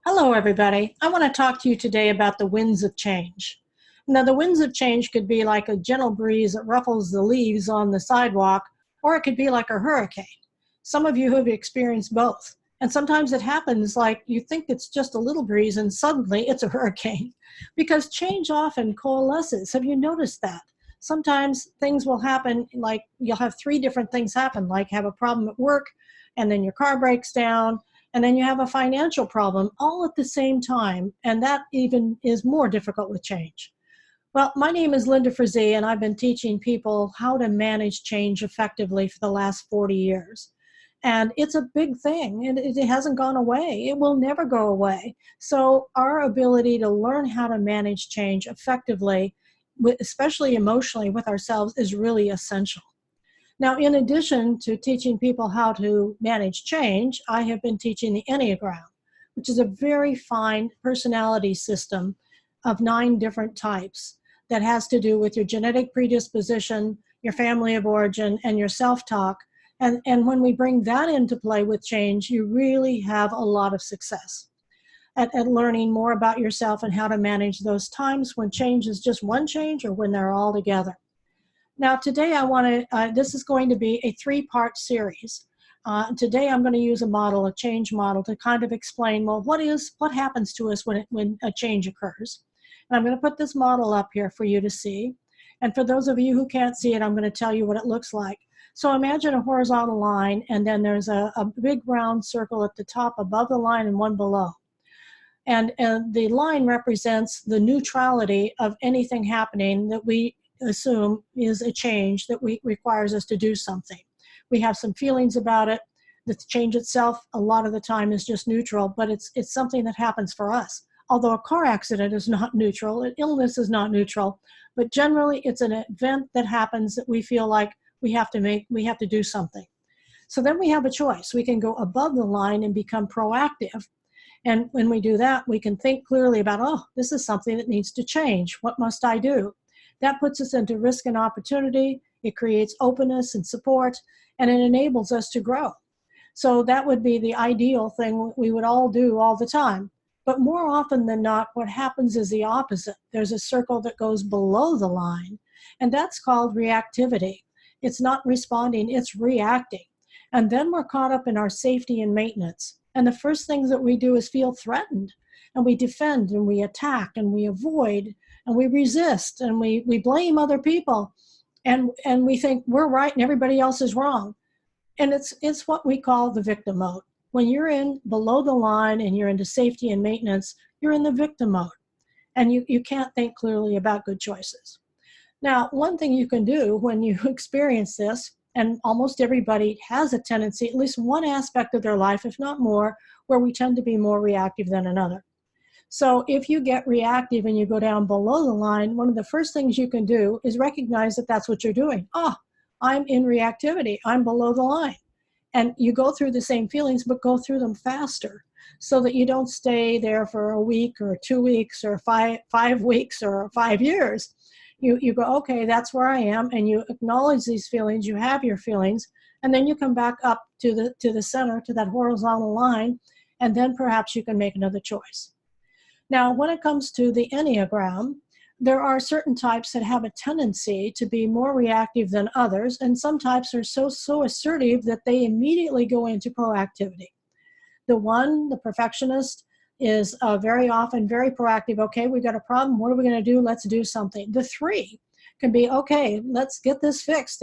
Hello, everybody. I want to talk to you today about the winds of change. Now, the winds of change could be like a gentle breeze that ruffles the leaves on the sidewalk, or it could be like a hurricane. Some of you have experienced both. And sometimes it happens like you think it's just a little breeze and suddenly it's a hurricane because change often coalesces. Have you noticed that? Sometimes things will happen like you'll have three different things happen, like have a problem at work and then your car breaks down and then you have a financial problem all at the same time, and that even is more difficult with change. Well, my name is Linda Frazee, and I've been teaching people how to manage change effectively for the last 40 years. And it's a big thing, and it hasn't gone away. It will never go away. So our ability to learn how to manage change effectively, especially emotionally with ourselves, is really essential. Now, in addition to teaching people how to manage change, I have been teaching the Enneagram, which is a very fine personality system of 9 different types that has to do with your genetic predisposition, your family of origin, and your self-talk. And when we bring that into play with change, you really have a lot of success at learning more about yourself and how to manage those times when change is just one change or when they're all together. Now, today this is going to be a 3-part series. Today I'm going to use a change model, to kind of explain, well, what happens to us when a change occurs. And I'm going to put this model up here for you to see. And for those of you who can't see it, I'm going to tell you what it looks like. So imagine a horizontal line, and then there's a big round circle at the top above the line and one below. And the line represents the neutrality of anything happening that we assume is a change that requires us to do something. We have some feelings about it. The change itself, a lot of the time, is just neutral, but it's something that happens for us. Although a car accident is not neutral, an illness is not neutral, but generally it's an event that happens that we feel like we have to do something. So then we have a choice. We can go above the line and become proactive. And when we do that, we can think clearly about, oh, this is something that needs to change. What must I do? That puts us into risk and opportunity. It creates openness and support, and it enables us to grow. So that would be the ideal thing we would all do all the time. But more often than not, what happens is the opposite. There's a circle that goes below the line, and that's called reactivity. It's not responding, it's reacting. And then we're caught up in our safety and maintenance. And the first things that we do is feel threatened, and we defend and we attack and we avoid and we resist and we blame other people, and we think we're right and everybody else is wrong. And it's what we call the victim mode. When you're in below the line and you're into safety and maintenance, you're in the victim mode, and you can't think clearly about good choices. Now, one thing you can do when you experience this, and almost everybody has a tendency, at least one aspect of their life, if not more, where we tend to be more reactive than another. So if you get reactive and you go down below the line, one of the first things you can do is recognize that that's what you're doing. Oh, I'm in reactivity. I'm below the line. And you go through the same feelings, but go through them faster so that you don't stay there for a week or 2 weeks or five weeks or 5 years. You go, okay, that's where I am, and you acknowledge these feelings, you have your feelings, and then you come back up to the center, to that horizontal line, and then perhaps you can make another choice. Now, when it comes to the Enneagram, there are certain types that have a tendency to be more reactive than others, and some types are so assertive that they immediately go into proactivity. The perfectionist, is very often very proactive. Okay, we got a problem. What are we going to do? Let's do something. The 3 can be, okay, let's get this fixed.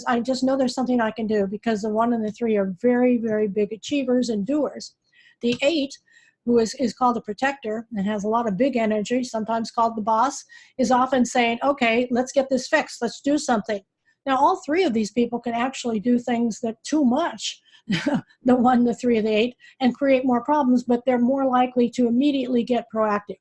I just know there's something I can do, because the 1 and the 3 are very, very big achievers and doers. The 8, who is called a protector and has a lot of big energy, sometimes called the boss, is often saying, okay, let's get this fixed. Let's do something. Now, all 3 of these people can actually do things that too much, the 1, the 3, the 8, and create more problems, but they're more likely to immediately get proactive.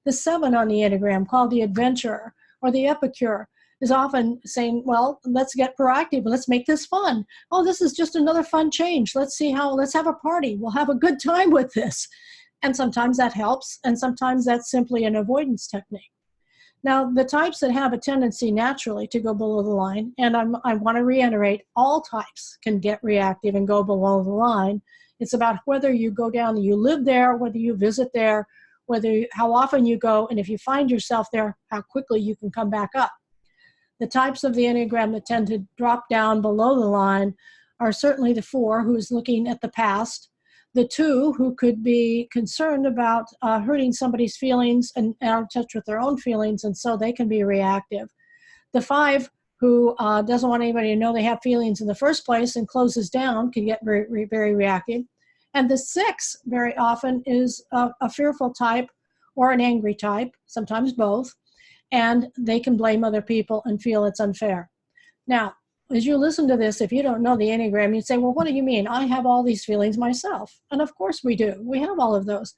The 7 on the Enneagram, called the adventurer or the Epicure, is often saying, well, let's get proactive. Let's make this fun. Oh, this is just another fun change. Let's have a party. We'll have a good time with this. And sometimes that helps, and sometimes that's simply an avoidance technique. Now, the types that have a tendency naturally to go below the line, and I want to reiterate, all types can get reactive and go below the line. It's about whether you go down, you live there, whether you visit there, how often you go, and if you find yourself there, how quickly you can come back up. The types of the Enneagram that tend to drop down below the line are certainly the 4, who's looking at the past, the 2, who could be concerned about hurting somebody's feelings and out of touch with their own feelings, and so they can be reactive. The 5, who doesn't want anybody to know they have feelings in the first place and closes down, can get very, very reactive. And the 6 very often is a fearful type or an angry type, sometimes both, and they can blame other people and feel it's unfair. Now, as you listen to this, if you don't know the Enneagram, you'd say, well, what do you mean? I have all these feelings myself. And of course we do. We have all of those.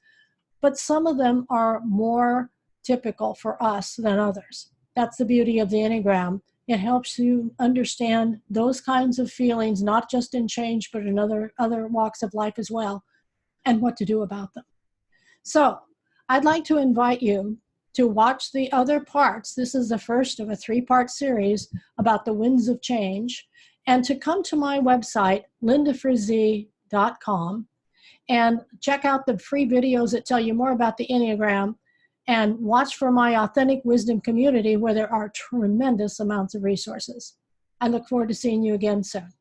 But some of them are more typical for us than others. That's the beauty of the Enneagram. It helps you understand those kinds of feelings, not just in change, but in other walks of life as well, and what to do about them. So I'd like to invite you to watch the other parts. This is the first of a 3-part series about the winds of change, and to come to my website, lindafrazee.com, and check out the free videos that tell you more about the Enneagram, and watch for my Authentic Wisdom community, where there are tremendous amounts of resources. I look forward to seeing you again soon.